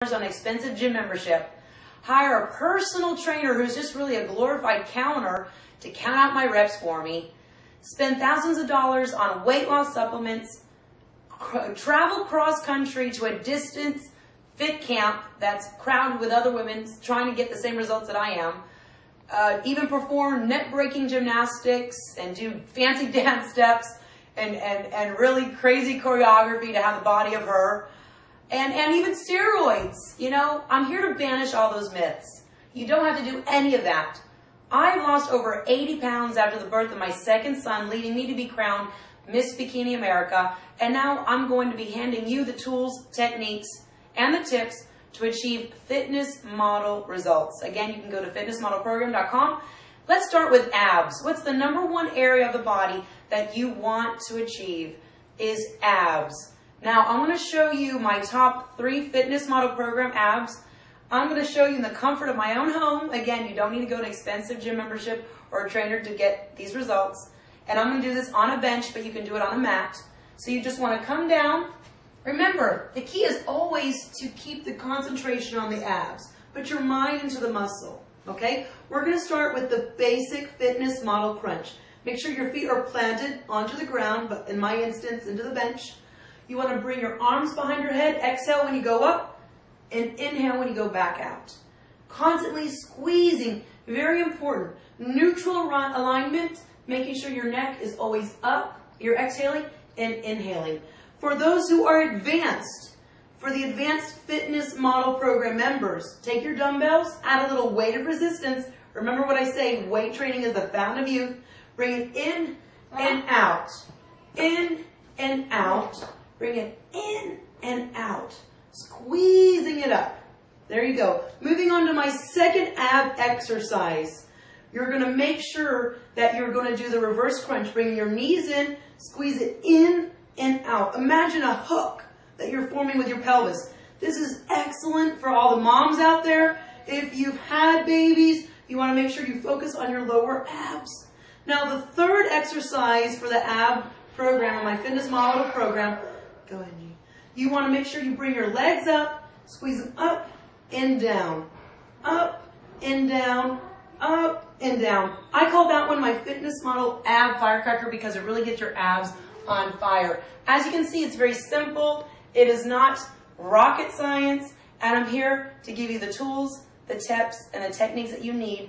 on expensive gym membership. Hire a personal trainer who's just really a glorified counter to count out my reps for me. Spend thousands of dollars on weight loss supplements. Travel cross country to a distance fit camp that's crowded with other women trying to get the same results that I am. Even perform neck-breaking gymnastics and do fancy dance steps and really crazy choreography to have the body of her. And even steroids. You know, I'm here to banish all those myths. You don't have to do any of that. I lost over 80 pounds after the birth of my second son, leading me to be crowned Miss Bikini America. And now I'm going to be handing you the tools, techniques, and the tips to achieve fitness model results. Again, you can go to fitnessmodelprogram.com. Let's start with abs. What's the number one area of the body that you want to achieve is abs. Now, I'm going to show you my top 3 fitness model program abs. I'm going to show you in the comfort of my own home. Again, you don't need to go to an expensive gym membership or a trainer to get these results. And I'm going to do this on a bench, but you can do it on a mat. So you just want to come down. Remember, the key is always to keep the concentration on the abs. Put your mind into the muscle, okay? We're going to start with the basic fitness model crunch. Make sure your feet are planted onto the ground, but in my instance, into the bench. You want to bring your arms behind your head. Exhale when you go up and inhale when you go back out. Constantly squeezing, very important. Neutral alignment, making sure your neck is always up. You're exhaling and inhaling. For those who are advanced, for the Advanced Fitness Model Program members, take your dumbbells, add a little weight of resistance. Remember what I say, weight training is the fountain of youth. Bring it in and out. In and out. Bring it in and out. Squeezing it up. There you go. Moving on to my second ab exercise. You're going to make sure that you're going to do the reverse crunch. Bring your knees in, squeeze it in and out. Imagine a hook that you're forming with your pelvis. This is excellent for all the moms out there. If you've had babies, you want to make sure you focus on your lower abs. Now, the third exercise for the ab program, or my fitness model program, go ahead, G. You want to make sure you bring your legs up, squeeze them up and down, up and down, up and down. I call that one my fitness model ab firecracker because it really gets your abs on fire. As you can see, it's very simple. It is not rocket science, and I'm here to give you the tools, the tips, and the techniques that you need